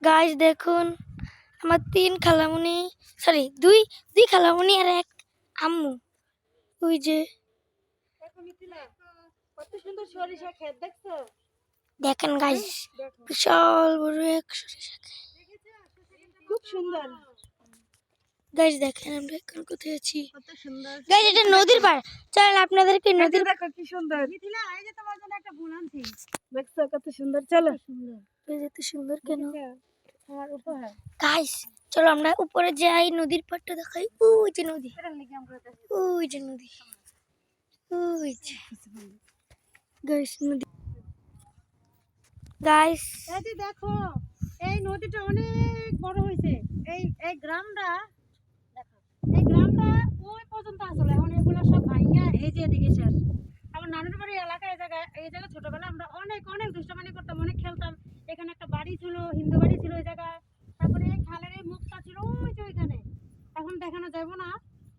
Guys দেখুন আমার তিন খালামুনি সরি দুই খালামুনি আর এক আম্মু। ওই যে কত সুন্দর সরিষা ক্ষেত দেখছো? দেখেন গাইস বিশাল বড় এক সরিষা ক্ষেত, খুব সুন্দর। গাইস দেখেন আমরা এখন কোথায় আছি। কত সুন্দর গাইস এটা নদীর পাড়, চলেন আপনাদেরকে নদীর দেখো কি সুন্দর। মিথিলা এই যে তোমার জন্য একটা ফুল আনছি, দেখছো কত সুন্দর। চলো সুন্দর, এত সুন্দর কেন আমার উপহার। গাইস চলো আমরা উপরে যাই, নদীর পাড়টা দেখাই। ওই যে নদী, ওই যে নদী, ওই যে গাইস নদী। গাইস এই যে দেখো এই নদীটা অনেক বড় হয়েছে। এই গ্রামটা দেখো, এই গ্রামটা ওই পর্যন্ত আসলে এখন এগুলো সব ভাঙিয়া এই যে এদিকে শেষ। আমার নানুর বাড়ি এলাকা, এই জায়গায় ছোটবেলা আমরা অনেক অনেক দুষ্টামি করতাম, অনেক খেলতাম। এখানে একটা বাড়ি ছিল, হিন্দু বাড়ি ছিল ওই জায়গায়। তারপরে এই খালের এই মুখটা ছিল ওই যে ওইখানে। এখন দেখানো যাবে না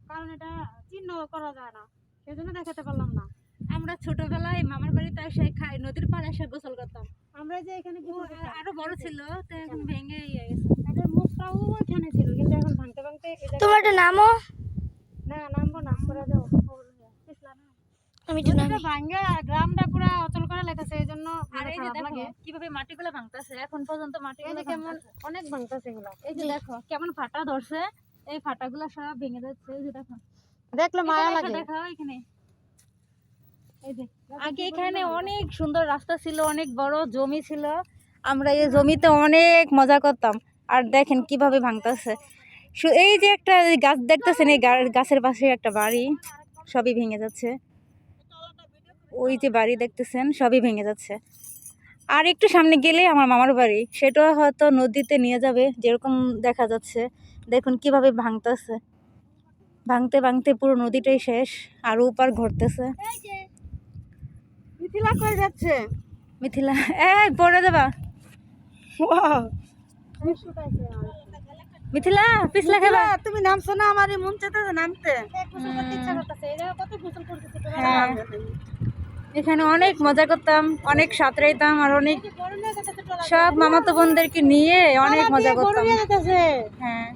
কারণ এটা চিহ্ন করা যায় না, সেই জন্য দেখাতে পারলাম না। আমরা ছোটবেলায় মামার বাড়িতে এসে নদীর পাড়ে এসে গোসল করতাম। আমরা যে এখানে আরো বড় ছিল তো এখন ভেঙে গেছে। এটার মুখটাও ওইখানে ছিল কিন্তু এখন ভাঙতে ভাঙতে তোমার একটা নামও না, নামবো না করে যাবো। আমি তো নাম ভাঙ্গা গ্রামটা পুরো অচল করা লেগেছে, এই জন্য আর এই যে দেখো কিভাবে মাটিগুলো ভাঙতেছে, এখন পর্যন্ত মাটিগুলো কেমন অনেক ভাঙতেছে এগুলা। এই যে দেখো কেমন ফাটা ধরছে, এই ফাটাগুলো সব ভেঙে যাচ্ছে। এই যে দেখো, দেখলে মায়া লাগে। দেখো এখানে এই যে আগে এখানে অনেক সুন্দর রাস্তা ছিল, অনেক বড় জমি ছিল, আমরা এই জমিতে অনেক মজা করতাম। আর দেখেন কিভাবে ভাঙতেছে। এই যে একটা গাছ দেখতেছেন, এই গাছের পাশে একটা বাড়ি, সবই ভেঙে যাচ্ছে। ওই যে বাড়ি দেখতেছেন সবই ভেঙে যাচ্ছে। আর একটু সামনে গেলে আমার মামার বাড়ি, সেটাও হয়তো নদীতে নিয়ে যাবে, যেরকম দেখা যাচ্ছে। দেখুন কিভাবে ভাঙতেছে, ভাঙতে ভাঙতে পুরো নদীটাই শেষ, আর ওপার ঘুরতেছে। মিথিলা কই যাচ্ছে? মিথিলা এই পড়ে যাবা। মিথিলা পিছলা খেলা। তুমি নামছো না? আমার মন চাইতেছে নামতে। হ্যাঁ, এখানে অনেক মজা করতাম, অনেক সাঁতরাইতাম, আর অনেক সব মামাতো বোনদেরকে নিয়ে অনেক মজা করতাম। হ্যাঁ,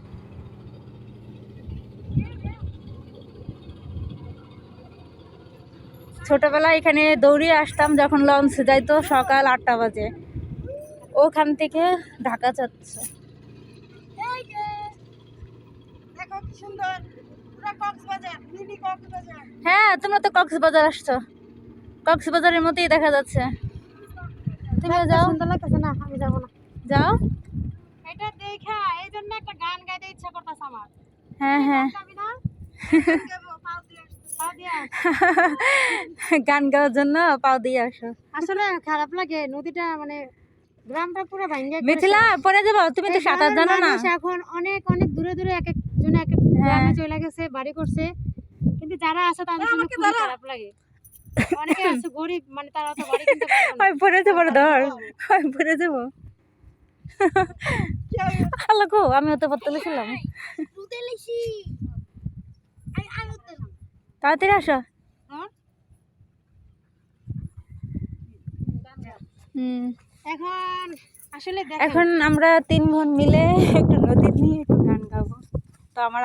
ছোটবেলায় এখানে দৌড়িয়ে আসতাম যখন লঞ্চ যাইতো সকাল 8টা বাজে, ওখান থেকে ঢাকা যাচ্ছে। দেখো কি সুন্দর পুরো কক্সবাজার, মিনি কক্সবাজার। হ্যাঁ, তোমরা তো কক্সবাজার আসছো, কক্সবাজারের মতোই দেখা যাচ্ছে। তুমি যাও? সুন্দর লাগতেছে না? আমি যাব না। যাও। এটা দেখা এই জন্য একটা গান গাইতে ইচ্ছা করতেছে আমার। হ্যাঁ হ্যাঁ, যাবি না? গাবো, পাও দিয়ে গান গাওয়ার জন্য পাও দিয়ে আসো। আসলে খারাপ লাগে নদীটা, মানে গ্রামটা পুরো ভাঙে। মিথিলা পরে যাবো, তুমি তো সাঁতার জানো না। এখন অনেক অনেক দূরে দূরে এক একজন এক এক গ্রামে চলে গেছে, বাড়ি করছে, কিন্তু যারা আছে তাদের জন্য খুব খারাপ লাগে। অনেকে আছে গরিব, মানে তারা তো বাড়ি কিনতে পারবে না। আমি পরে যাবো, ধর আমি পরে যাবো। হ্যালো গো, আমি হতে পড়তে লেছিলাম। তাড়াতাড়ি আসো। এখন আসলে এখন আমরা 3 বোন মিলে একটু নদী নিয়ে একটু গান গাবো। তো আমার